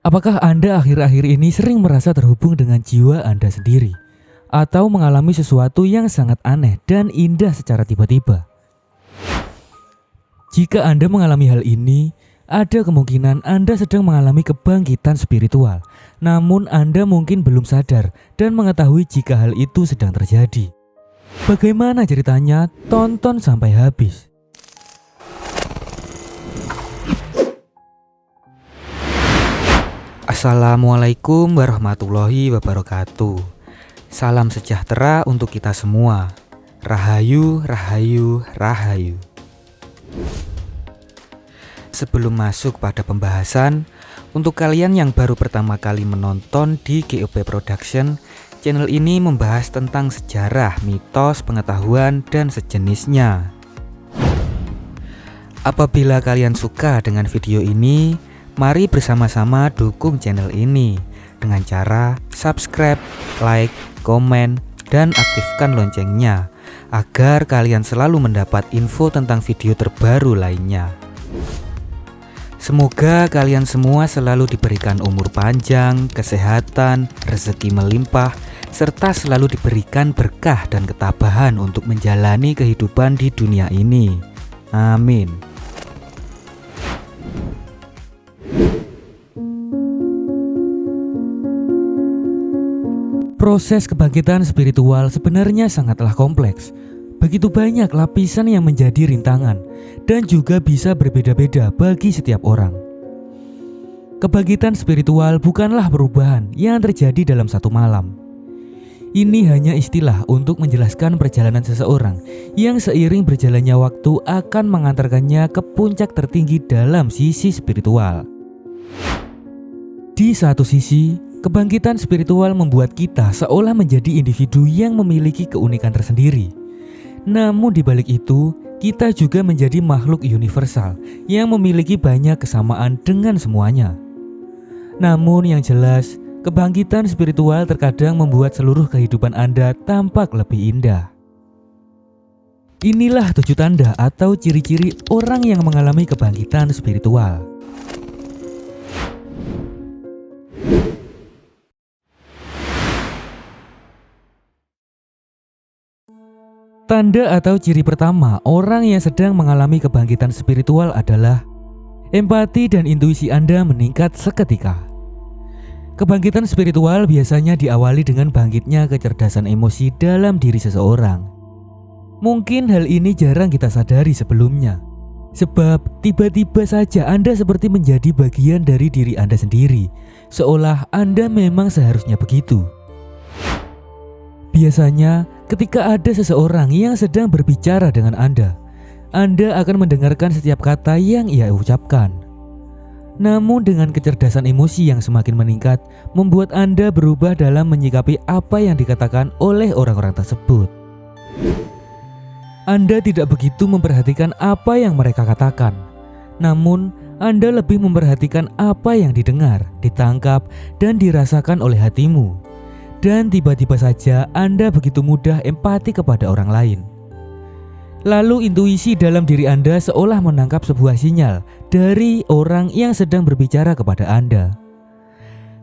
Apakah Anda akhir-akhir ini sering merasa terhubung dengan jiwa Anda sendiri? Atau mengalami sesuatu yang sangat aneh dan indah secara tiba-tiba? Jika Anda mengalami hal ini, ada kemungkinan Anda sedang mengalami kebangkitan spiritual. Namun Anda mungkin belum sadar dan mengetahui jika hal itu sedang terjadi. Bagaimana ceritanya? Tonton sampai habis. Assalamualaikum warahmatullahi wabarakatuh. Salam sejahtera untuk kita semua. Rahayu, rahayu, rahayu. Sebelum masuk pada pembahasan, untuk kalian yang baru pertama kali menonton di GOP Production, channel ini membahas tentang sejarah, mitos, pengetahuan, dan sejenisnya. Apabila kalian suka dengan video ini, mari bersama-sama dukung channel ini dengan cara subscribe, like, komen, dan aktifkan loncengnya agar kalian selalu mendapat info tentang video terbaru lainnya. Semoga kalian semua selalu diberikan umur panjang, kesehatan, rezeki melimpah, serta selalu diberikan berkah dan ketabahan untuk menjalani kehidupan di dunia ini. Amin. Proses kebangkitan spiritual sebenarnya sangatlah kompleks. Begitu banyak lapisan yang menjadi rintangan dan juga bisa berbeda-beda bagi setiap orang. Kebangkitan spiritual bukanlah perubahan yang terjadi dalam satu malam. Ini hanya istilah untuk menjelaskan perjalanan seseorang yang seiring berjalannya waktu akan mengantarkannya ke puncak tertinggi dalam sisi spiritual. Di satu sisi, kebangkitan spiritual membuat kita seolah menjadi individu yang memiliki keunikan tersendiri. Namun di balik itu, kita juga menjadi makhluk universal yang memiliki banyak kesamaan dengan semuanya. Namun yang jelas, kebangkitan spiritual terkadang membuat seluruh kehidupan Anda tampak lebih indah. Inilah 7 tanda atau ciri-ciri orang yang mengalami kebangkitan spiritual. Tanda atau ciri pertama orang yang sedang mengalami kebangkitan spiritual adalah empati dan intuisi Anda meningkat seketika. Kebangkitan spiritual biasanya diawali dengan bangkitnya kecerdasan emosi dalam diri seseorang. Mungkin hal ini jarang kita sadari sebelumnya, sebab tiba-tiba saja Anda seperti menjadi bagian dari diri Anda sendiri, seolah Anda memang seharusnya begitu. Biasanya, ketika ada seseorang yang sedang berbicara dengan Anda akan mendengarkan setiap kata yang ia ucapkan. Namun dengan kecerdasan emosi yang semakin meningkat, membuat Anda berubah dalam menyikapi apa yang dikatakan oleh orang-orang tersebut. Anda tidak begitu memperhatikan apa yang mereka katakan, namun Anda lebih memperhatikan apa yang didengar, ditangkap, dan dirasakan oleh hatimu. Dan tiba-tiba saja Anda begitu mudah empati kepada orang lain. Lalu intuisi dalam diri Anda seolah menangkap sebuah sinyal dari orang yang sedang berbicara kepada Anda.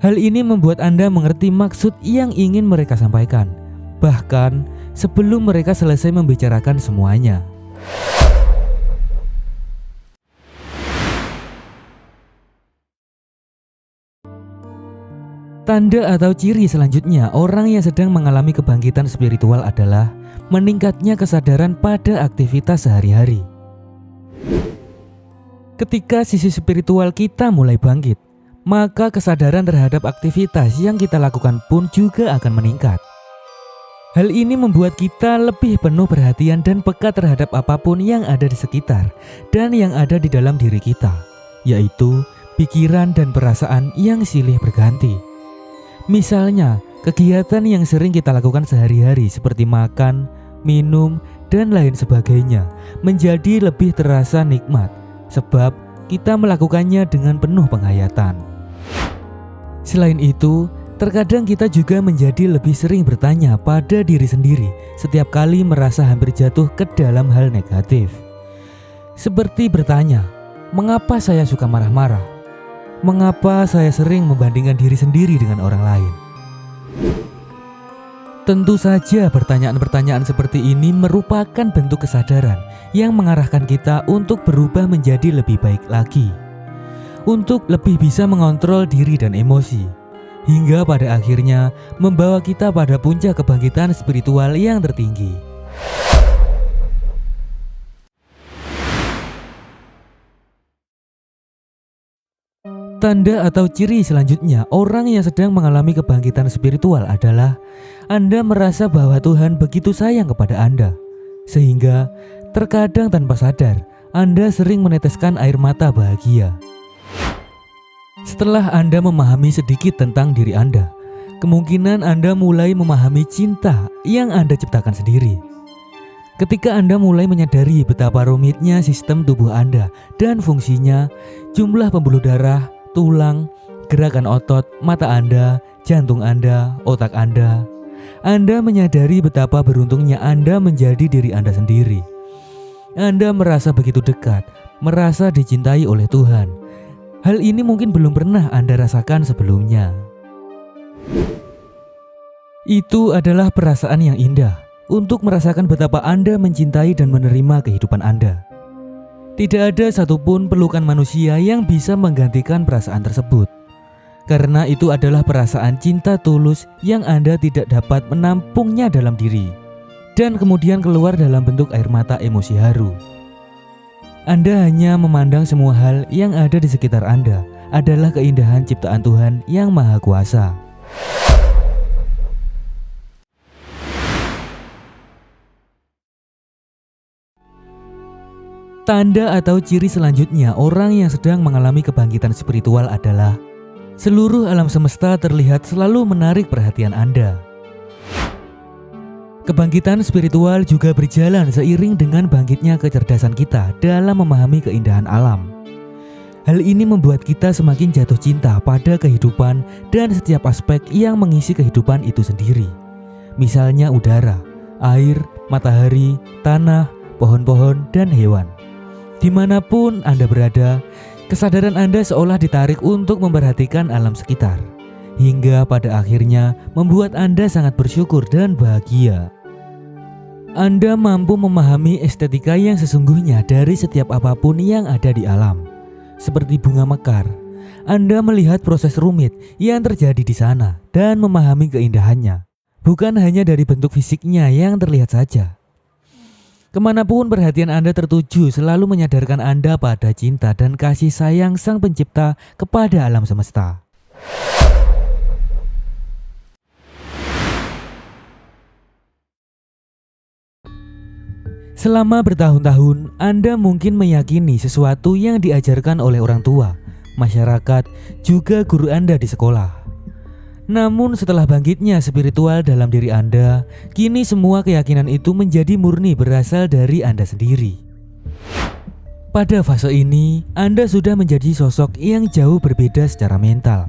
Hal ini membuat Anda mengerti maksud yang ingin mereka sampaikan, bahkan sebelum mereka selesai membicarakan semuanya. Tanda atau ciri selanjutnya orang yang sedang mengalami kebangkitan spiritual adalah meningkatnya kesadaran pada aktivitas sehari-hari. Ketika sisi spiritual kita mulai bangkit, maka kesadaran terhadap aktivitas yang kita lakukan pun juga akan meningkat. Hal ini membuat kita lebih penuh perhatian dan peka terhadap apapun yang ada di sekitar dan yang ada di dalam diri kita, yaitu pikiran dan perasaan yang silih berganti. Misalnya, kegiatan yang sering kita lakukan sehari-hari seperti makan, minum, dan lain sebagainya menjadi lebih terasa nikmat sebab kita melakukannya dengan penuh penghayatan. Selain itu, terkadang kita juga menjadi lebih sering bertanya pada diri sendiri setiap kali merasa hampir jatuh ke dalam hal negatif. Seperti bertanya, mengapa saya suka marah-marah? Mengapa saya sering membandingkan diri sendiri dengan orang lain? Tentu saja pertanyaan-pertanyaan seperti ini merupakan bentuk kesadaran yang mengarahkan kita untuk berubah menjadi lebih baik lagi, untuk lebih bisa mengontrol diri dan emosi, hingga pada akhirnya membawa kita pada puncak kebangkitan spiritual yang tertinggi. Tanda atau ciri selanjutnya orang yang sedang mengalami kebangkitan spiritual adalah Anda merasa bahwa Tuhan begitu sayang kepada Anda, sehingga terkadang tanpa sadar Anda sering meneteskan air mata bahagia. Setelah Anda memahami sedikit tentang diri Anda, kemungkinan Anda mulai memahami cinta yang Anda ciptakan sendiri. Ketika Anda mulai menyadari betapa rumitnya sistem tubuh Anda dan fungsinya, jumlah pembuluh darah, tulang, gerakan otot, mata Anda, jantung Anda, otak Anda menyadari betapa beruntungnya Anda menjadi diri Anda sendiri. Anda merasa begitu dekat, merasa dicintai oleh Tuhan. Hal ini mungkin belum pernah Anda rasakan sebelumnya. Itu adalah perasaan yang indah untuk merasakan betapa Anda mencintai dan menerima kehidupan Anda. Tidak ada satupun pelukan manusia yang bisa menggantikan perasaan tersebut, karena itu adalah perasaan cinta tulus yang Anda tidak dapat menampungnya dalam diri, dan kemudian keluar dalam bentuk air mata emosi haru. Anda hanya memandang semua hal yang ada di sekitar Anda adalah keindahan ciptaan Tuhan yang Maha Kuasa. Tanda atau ciri selanjutnya orang yang sedang mengalami kebangkitan spiritual adalah seluruh alam semesta terlihat selalu menarik perhatian Anda. Kebangkitan spiritual juga berjalan seiring dengan bangkitnya kecerdasan kita dalam memahami keindahan alam. Hal ini membuat kita semakin jatuh cinta pada kehidupan dan setiap aspek yang mengisi kehidupan itu sendiri. Misalnya udara, air, matahari, tanah, pohon-pohon, dan hewan. Dimanapun Anda berada, kesadaran Anda seolah ditarik untuk memperhatikan alam sekitar, hingga pada akhirnya membuat Anda sangat bersyukur dan bahagia. Anda mampu memahami estetika yang sesungguhnya dari setiap apapun yang ada di alam. Seperti bunga mekar, Anda melihat proses rumit yang terjadi di sana dan memahami keindahannya, bukan hanya dari bentuk fisiknya yang terlihat saja. Kemanapun perhatian Anda tertuju selalu menyadarkan Anda pada cinta dan kasih sayang Sang Pencipta kepada alam semesta. Selama bertahun-tahun, Anda mungkin meyakini sesuatu yang diajarkan oleh orang tua, masyarakat, juga guru Anda di sekolah. Namun setelah bangkitnya spiritual dalam diri Anda, kini semua keyakinan itu menjadi murni berasal dari Anda sendiri. Pada fase ini, Anda sudah menjadi sosok yang jauh berbeda secara mental.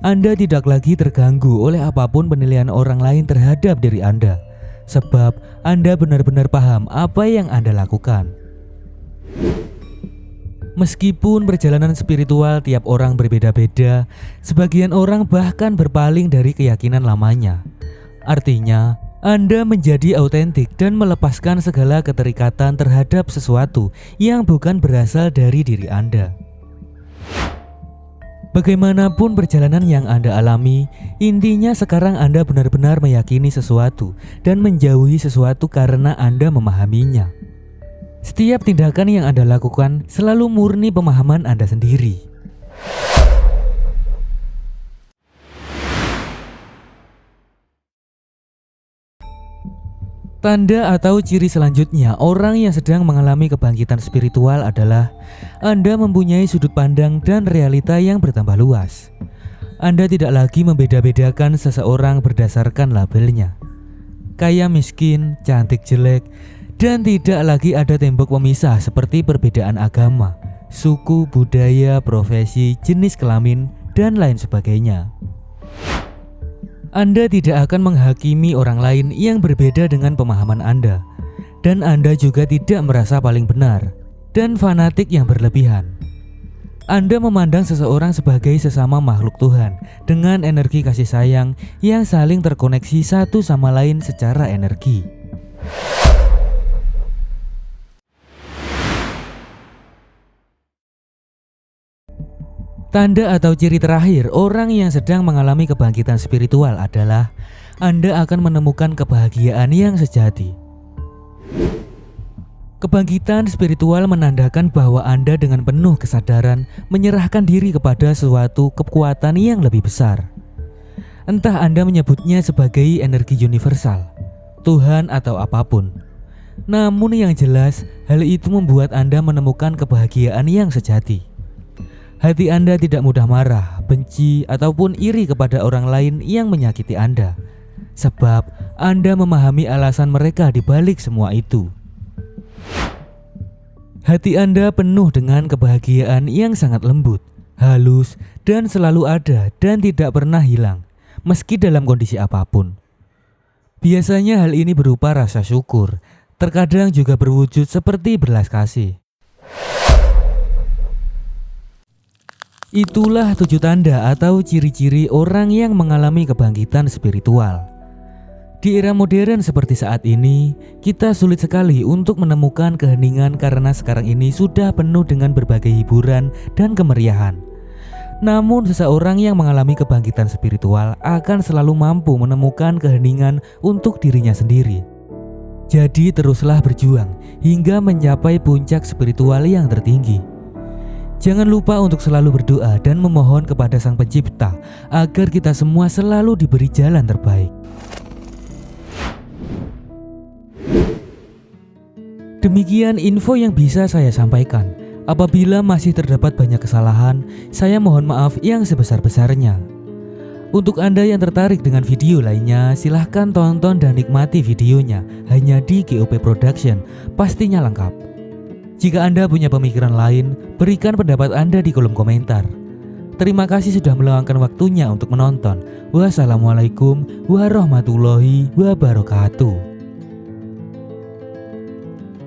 Anda tidak lagi terganggu oleh apapun penilaian orang lain terhadap diri Anda, sebab Anda benar-benar paham apa yang Anda lakukan. Meskipun perjalanan spiritual tiap orang berbeda-beda, sebagian orang bahkan berpaling dari keyakinan lamanya. Artinya, Anda menjadi autentik dan melepaskan segala keterikatan terhadap sesuatu yang bukan berasal dari diri Anda. Bagaimanapun perjalanan yang Anda alami, intinya sekarang Anda benar-benar meyakini sesuatu dan menjauhi sesuatu karena Anda memahaminya. Setiap tindakan yang Anda lakukan selalu murni pemahaman Anda sendiri. Tanda atau ciri selanjutnya orang yang sedang mengalami kebangkitan spiritual adalah Anda mempunyai sudut pandang dan realita yang bertambah luas. Anda tidak lagi membeda-bedakan seseorang berdasarkan labelnya, kaya miskin, cantik jelek, dan tidak lagi ada tembok pemisah seperti perbedaan agama, suku, budaya, profesi, jenis kelamin, dan lain sebagainya. Anda tidak akan menghakimi orang lain yang berbeda dengan pemahaman Anda, dan Anda juga tidak merasa paling benar dan fanatik yang berlebihan. Anda memandang seseorang sebagai sesama makhluk Tuhan dengan energi kasih sayang yang saling terkoneksi satu sama lain secara energi. Tanda atau ciri terakhir orang yang sedang mengalami kebangkitan spiritual adalah Anda akan menemukan kebahagiaan yang sejati. Kebangkitan spiritual menandakan bahwa Anda dengan penuh kesadaran menyerahkan diri kepada suatu kekuatan yang lebih besar. Entah Anda menyebutnya sebagai energi universal, Tuhan atau apapun. Namun yang jelas, hal itu membuat Anda menemukan kebahagiaan yang sejati. Hati Anda tidak mudah marah, benci, ataupun iri kepada orang lain yang menyakiti Anda. Sebab Anda memahami alasan mereka di balik semua itu. Hati Anda penuh dengan kebahagiaan yang sangat lembut, halus, dan selalu ada dan tidak pernah hilang, meski dalam kondisi apapun. Biasanya hal ini berupa rasa syukur, terkadang juga berwujud seperti belas kasih. Itulah 7 tanda atau ciri-ciri orang yang mengalami kebangkitan spiritual. Di era modern seperti saat ini, kita sulit sekali untuk menemukan keheningan karena sekarang ini sudah penuh dengan berbagai hiburan dan kemeriahan. Namun seseorang yang mengalami kebangkitan spiritual akan selalu mampu menemukan keheningan untuk dirinya sendiri. Jadi teruslah berjuang hingga mencapai puncak spiritual yang tertinggi. Jangan lupa untuk selalu berdoa dan memohon kepada Sang Pencipta agar kita semua selalu diberi jalan terbaik. Demikian info yang bisa saya sampaikan. Apabila masih terdapat banyak kesalahan, saya mohon maaf yang sebesar-besarnya. Untuk Anda yang tertarik dengan video lainnya, silahkan tonton dan nikmati videonya hanya di GOP Production, pastinya lengkap. Jika Anda punya pemikiran lain, berikan pendapat Anda di kolom komentar. Terima kasih sudah meluangkan waktunya untuk menonton. Wassalamualaikum warahmatullahi wabarakatuh.